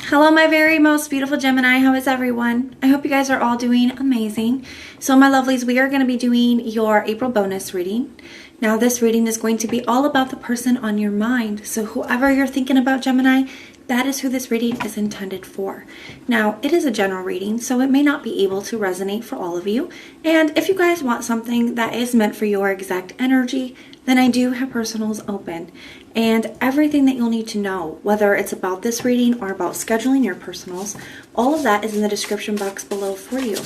Hello, my very most beautiful Gemini. How is everyone? I hope you guys are all doing amazing. So my lovelies, we are going to be doing your April bonus reading. Now this reading is going to be all about the person on your mind. So whoever you're thinking about, Gemini, that is who this reading is intended for. Now, it is a general reading, so it may not be able to resonate for all of you. And if you guys want something that is meant for your exact energy, then I do have personals open. And everything that you'll need to know, whether it's about this reading or about scheduling your personals, all of that is in the description box below for you.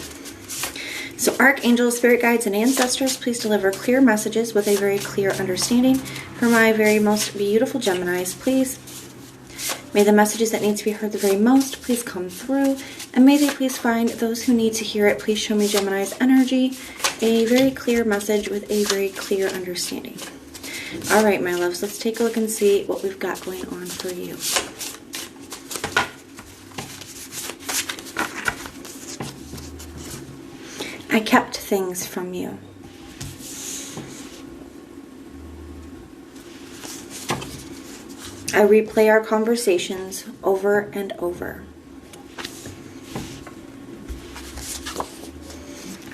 So archangels, spirit guides, and ancestors, please deliver clear messages with a very clear understanding for my very most beautiful Geminis, please. May the messages that need to be heard the very most please come through, and may they please find those who need to hear it. Please show me, Gemini's energy, a very clear message with a very clear understanding. All right, my loves, let's take a look and see what we've got going on for you. I kept things from you. I replay our conversations over and over.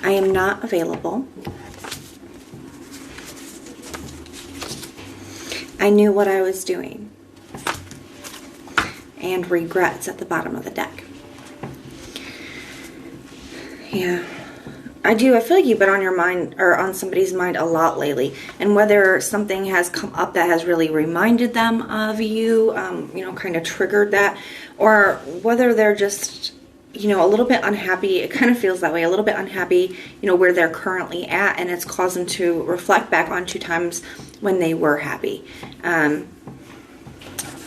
I am not available. I knew what I was doing. And regrets at the bottom of the deck. Yeah. I feel like you've been on your mind or on somebody's mind a lot lately, and whether something has come up that has really reminded them of you, kind of triggered that, or whether they're just, a little bit unhappy. It kind of feels that way, a little bit unhappy, where they're currently at, and it's caused them to reflect back on 2 times when they were happy.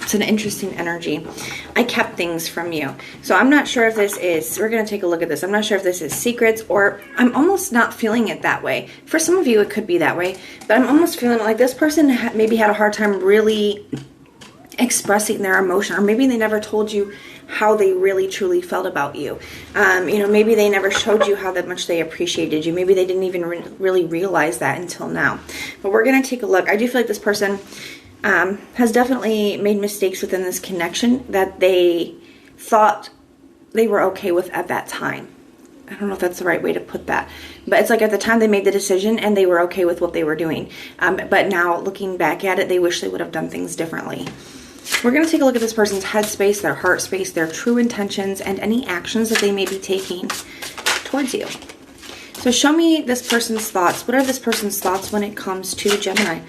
It's an interesting energy. I kept things from you. So I'm not sure if this is, we're going to take a look at this. I'm not sure if this is secrets, or I'm almost not feeling it that way. For some of you, it could be that way, but I'm almost feeling like this person maybe had a hard time really expressing their emotion, or maybe they never told you how they really truly felt about you. Maybe they never showed you how much they appreciated you. Maybe they didn't even really realize that until now. But we're going to take a look. I do feel like this person has definitely made mistakes within this connection that they thought they were okay with at that time. I don't know if that's the right way to put that, but it's like at the time they made the decision and they were okay with what they were doing. But now looking back at it, they wish they would have done things differently. We're going to take a look at this person's head space, their heart space, their true intentions, and any actions that they may be taking towards you. So show me this person's thoughts. What are this person's thoughts when it comes to Gemini?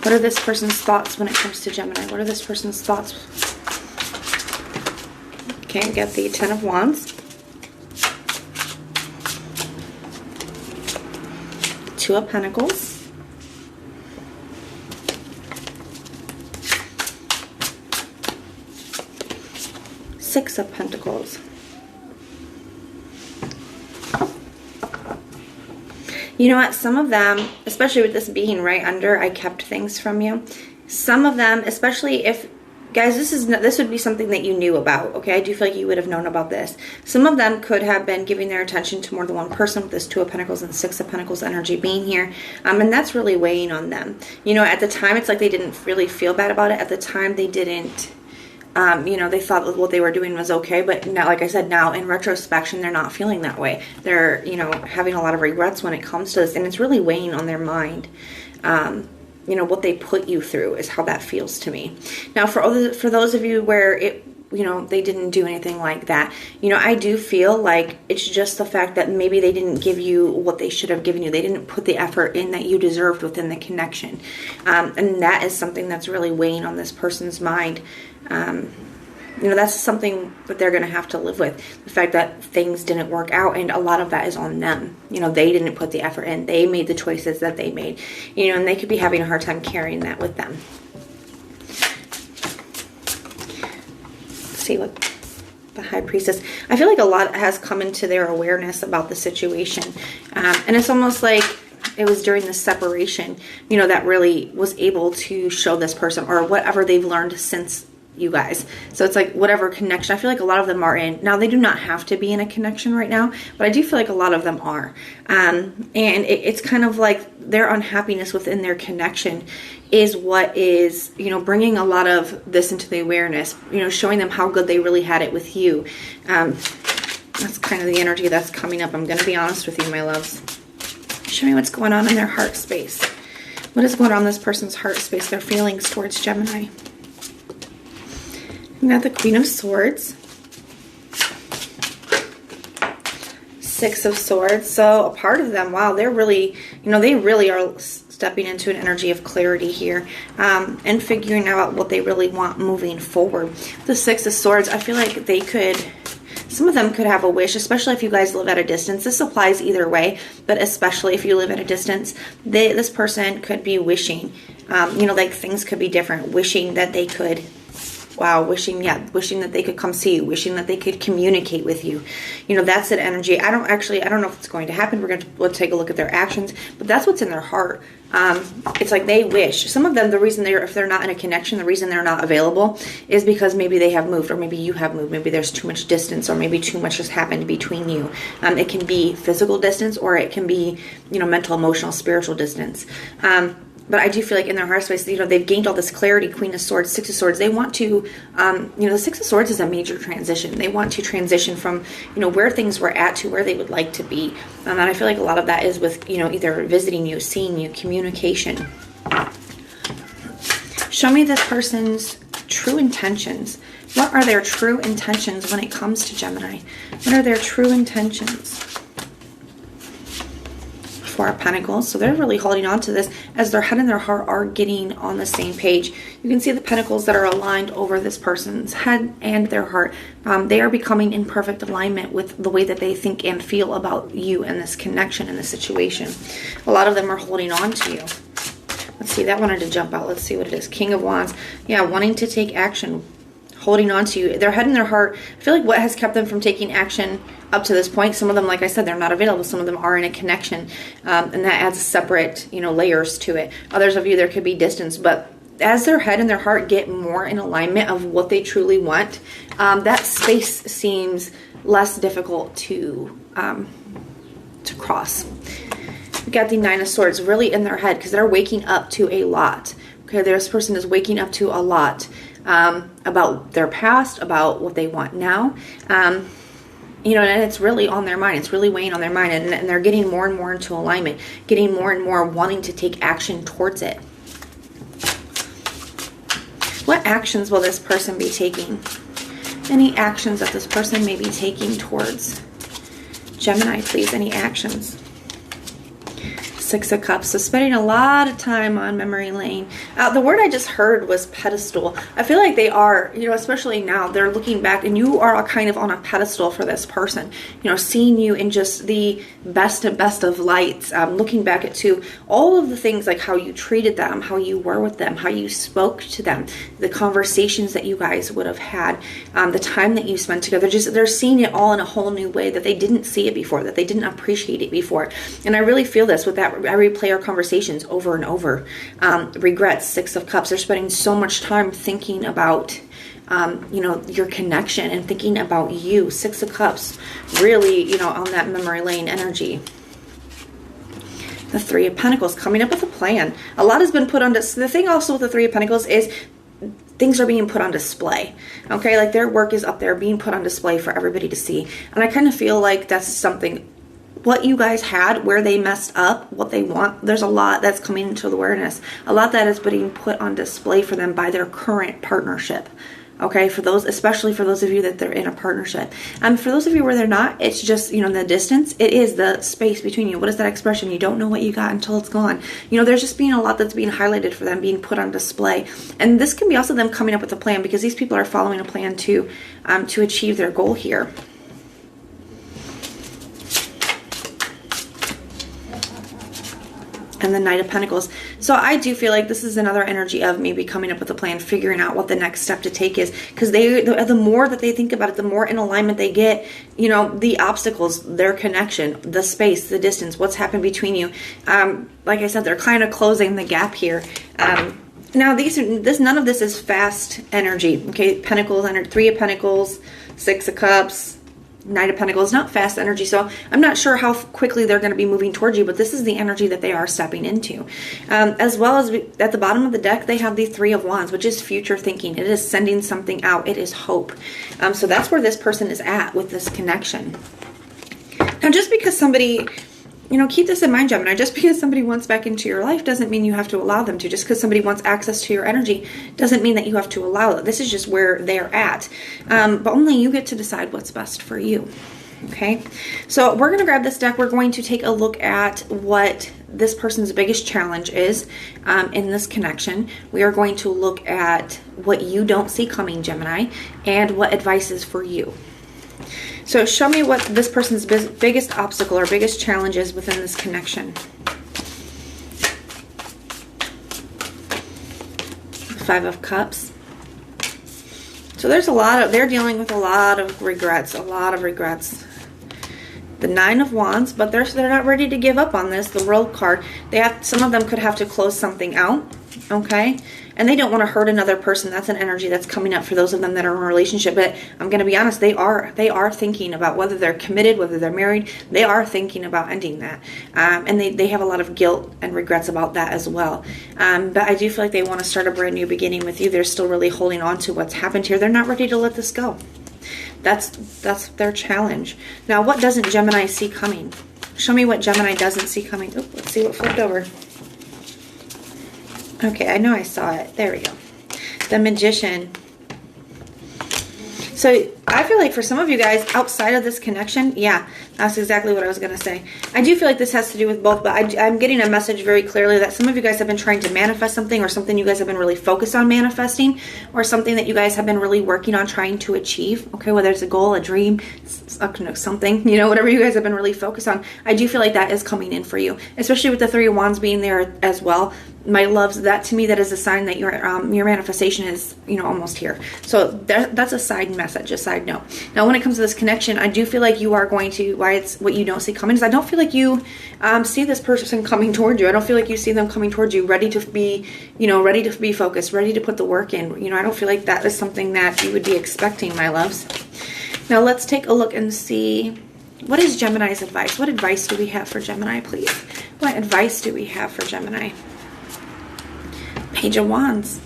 What are this person's thoughts when it comes to Gemini? What are this person's thoughts? Okay, we got the 10 of Wands. 2 of Pentacles. Six of Pentacles. You know what? Some of them, especially with this being right under, I kept things from you. Some of them, especially if, guys, this would be something that you knew about, okay? I do feel like you would have known about this. Some of them could have been giving their attention to more than one person with this 2 of Pentacles and 6 of Pentacles energy being here. And that's really weighing on them. At the time, it's like they didn't really feel bad about it. At the time, they didn't. They thought that what they were doing was okay, but now, like I said, now in retrospection, they're not feeling that way. They're, having a lot of regrets when it comes to this, and it's really weighing on their mind. What they put you through is how that feels to me. Now, for those of you where they didn't do anything like that, I do feel like it's just the fact that maybe they didn't give you what they should have given you. They didn't put the effort in that you deserved within the connection. And that is something that's really weighing on this person's mind. That's something that they're going to have to live with. The fact that things didn't work out, and a lot of that is on them. They didn't put the effort in. They made the choices that they made. And they could be having a hard time carrying that with them. Let's see what the High Priestess. I feel like a lot has come into their awareness about the situation. And it's almost like it was during the separation, that really was able to show this person, or whatever they've learned since you guys. So it's like whatever connection. I feel like a lot of them are in. Now, they do not have to be in a connection right now, but I do feel like a lot of them are. And it's kind of like their unhappiness within their connection is what is, you know, bringing a lot of this into the awareness, you know, showing them how good they really had it with you. That's kind of the energy that's coming up. I'm going to be honest with you, my loves. Show me what's going on in their heart space. What is going on in this person's heart space, their feelings towards Gemini? We got the Queen of Swords. Six of Swords. So a part of them, wow, they're really, you know, they really are stepping into an energy of clarity here, and figuring out what they really want moving forward. The Six of Swords, I feel like they could, some of them could have a wish, especially if you guys live at a distance. This applies either way, but especially if you live at a distance, this person could be wishing, you know, like things could be different, wishing that they could, wow, wishing that they could come see you, wishing that they could communicate with you. You know, that's an energy. I don't know if it's going to happen. We'll take a look at their actions, but that's what's in their heart. It's like they wish. Some of them, the reason if they're not in a connection, the reason they're not available is because maybe they have moved, or maybe you have moved. Maybe there's too much distance, or maybe too much has happened between you. It can be physical distance, or it can be, you know, mental, emotional, spiritual distance. But I do feel like in their heart space, you know, they've gained all this clarity. Queen of Swords, Six of Swords. They want to, you know, the Six of Swords is a major transition. They want to transition from, you know, where things were at to where they would like to be. And I feel like a lot of that is with, you know, either visiting you, seeing you, communication. Show me this person's true intentions. What are their true intentions when it comes to Gemini? What are their true intentions? Four of Pentacles. So they're really holding on to this as their head and their heart are getting on the same page. You can see the pentacles that are aligned over this person's head and their heart. They are becoming in perfect alignment with the way that they think and feel about you and this connection and the situation. A lot of them are holding on to you. Let's see, that wanted to jump out. Let's see what it is. King of Wands. Yeah, wanting to take action, holding on to you. Their head and their heart, I feel like what has kept them from taking action up to this point, some of them, like I said, they're not available. Some of them are in a connection, and that adds separate, you know, layers to it. Others of you, there could be distance, but as their head and their heart get more in alignment of what they truly want, that space seems less difficult to cross. We got the Nine of Swords really in their head because they're waking up to a lot. Okay, this person is waking up to a lot about their past, about what they want now. You know, and it's really on their mind. It's really weighing on their mind, and they're getting more and more into alignment, getting more and more wanting to take action towards it. What actions will this person be taking? Any actions that this person may be taking towards Gemini, please? Any actions? Six of Cups. So spending a lot of time on memory lane. The word I just heard was pedestal. I feel like they are, you know, especially now, they're looking back and you are kind of on a pedestal for this person. You know, seeing you in just the best of lights. Looking back at all of the things, like how you treated them, how you were with them, how you spoke to them, the conversations that you guys would have had, the time that you spent together. They're seeing it all in a whole new way that they didn't see it before, that they didn't appreciate it before. And I really feel this with that. I replay our conversations over and over. Regrets, Six of Cups. They're spending so much time thinking about, you know, your connection and thinking about you. Six of Cups, really, you know, on that memory lane energy. The Three of Pentacles, coming up with a plan. A lot has been put on display. The thing also with the Three of Pentacles is things are being put on display. Okay, like their work is up there being put on display for everybody to see. And I kind of feel like that's something, what you guys had, where they messed up, what they want, there's a lot that's coming into the awareness. A lot that is being put on display for them by their current partnership. Okay, for those, especially for those of you that they're in a partnership. For those of you where they're not, it's just, you know, the distance, it is the space between you. What is that expression? You don't know what you got until it's gone. You know, there's just being a lot that's being highlighted for them, being put on display. And this can be also them coming up with a plan, because these people are following a plan to achieve their goal here. And the Knight of Pentacles. So I do feel like this is another energy of maybe coming up with a plan, figuring out what the next step to take is. Because the more that they think about it, the more in alignment they get. You know, the obstacles, their connection, the space, the distance, what's happened between you. Like I said, they're kind of closing the gap here. Now, none of this is fast energy. Okay, Pentacles, 3 of Pentacles, 6 of Cups, Knight of Pentacles, not fast energy. So I'm not sure how quickly they're going to be moving towards you, but this is the energy that they are stepping into. As well as at the bottom of the deck, they have the 3 of Wands, which is future thinking. It is sending something out. It is hope. So that's where this person is at with this connection. Now, just because somebody, keep this in mind, Gemini, just because somebody wants back into your life doesn't mean you have to allow them to. Just because somebody wants access to your energy doesn't mean that you have to allow it. This is just where they're at. But only you get to decide what's best for you. Okay, so we're going to grab this deck. We're going to take a look at what this person's biggest challenge is in this connection. We are going to look at what you don't see coming, Gemini, and what advice is for you. So show me what this person's biggest obstacle or biggest challenge is within this connection. 5 of Cups. So there's they're dealing with a lot of regrets, The 9 of Wands, but they're not ready to give up on this. The World card. Some of them could have to close something out, okay? And they don't want to hurt another person. That's an energy that's coming up for those of them that are in a relationship. But I'm going to be honest, they are thinking about whether they're committed, whether they're married. They are thinking about ending that. And they have a lot of guilt and regrets about that as well. But I do feel like they want to start a brand new beginning with you. They're still really holding on to what's happened here. They're not ready to let this go. That's their challenge. Now, what doesn't Gemini see coming? Show me what Gemini doesn't see coming. Oop, let's see what flipped over. Okay, I know I saw it. There we go. The Magician. So I feel like for some of you guys outside of this connection, yeah, that's exactly what I was going to say. I do feel like this has to do with both, but I'm getting a message very clearly that some of you guys have been trying to manifest something, or something you guys have been really focused on manifesting, or something that you guys have been really working on trying to achieve. Okay, whether it's a goal, a dream, something, whatever you guys have been really focused on. I do feel like that is coming in for you, especially with the 3 of Wands being there as well. My loves, that to me, that is a sign that your manifestation is, almost here. So that's a side message, a side note. Now, when it comes to this connection, I do feel like you are going to, why it's what you don't see coming is I don't feel like you see this person coming toward you. I don't feel like you see them coming towards you, ready to be, ready to be focused, ready to put the work in. I don't feel like that is something that you would be expecting, my loves. Now, let's take a look and see, what is Gemini's advice? What advice do we have for Gemini, please? What advice do we have for Gemini? Page of Wands.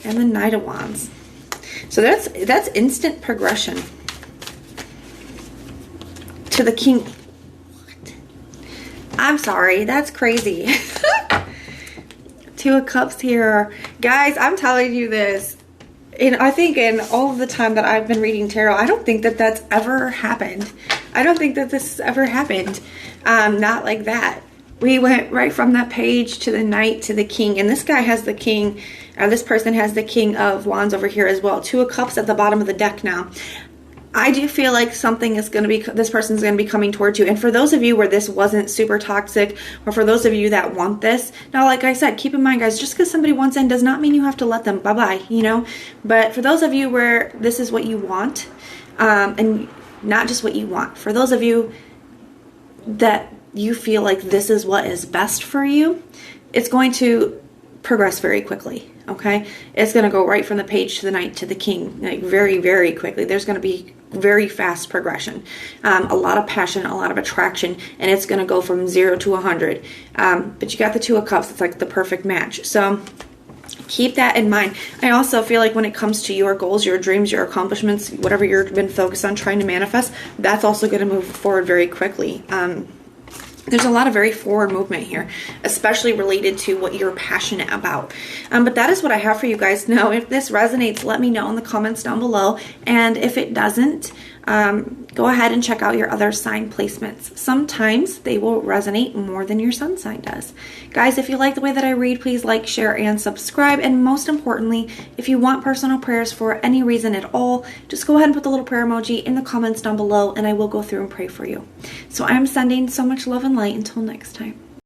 And the Knight of Wands. So that's instant progression to the King. What? I'm sorry, that's crazy. 2 of Cups here. Guys, I'm telling you this. And I think in all of the time that I've been reading tarot, I don't think that that's ever happened. I don't think that this has ever happened. Not like that. We went right from that page to the Knight to the King. And this guy has the King, this person has the King of Wands over here as well. 2 of Cups at the bottom of the deck now. I do feel like something is going to be, this person's going to be coming towards you. And for those of you where this wasn't super toxic, or for those of you that want this, now, like I said, keep in mind, guys, just because somebody wants in does not mean you have to let them, bye-bye, But for those of you where this is what you want, and not just what you want, for those of you that you feel like this is what is best for you, it's going to progress very quickly, okay? It's going to go right from the page to the Knight to the King, like very, very quickly. There's going to be very fast progression, a lot of passion, a lot of attraction, and it's going to go from 0 to 100. But you got the 2 of Cups. It's like the perfect match. So keep that in mind. I also feel like when it comes to your goals, your dreams, your accomplishments, whatever you've been focused on trying to manifest, that's also going to move forward very quickly. There's a lot of very forward movement here, especially related to what you're passionate about. But that is what I have for you guys. Now, if this resonates, let me know in the comments down below. And if it doesn't, go ahead and check out your other sign placements. Sometimes they will resonate more than your sun sign does. Guys, if you like the way that I read, please like, share, and subscribe. And most importantly, if you want personal prayers for any reason at all, just go ahead and put the little prayer emoji in the comments down below, and I will go through and pray for you. So I'm sending so much love and light. Until next time.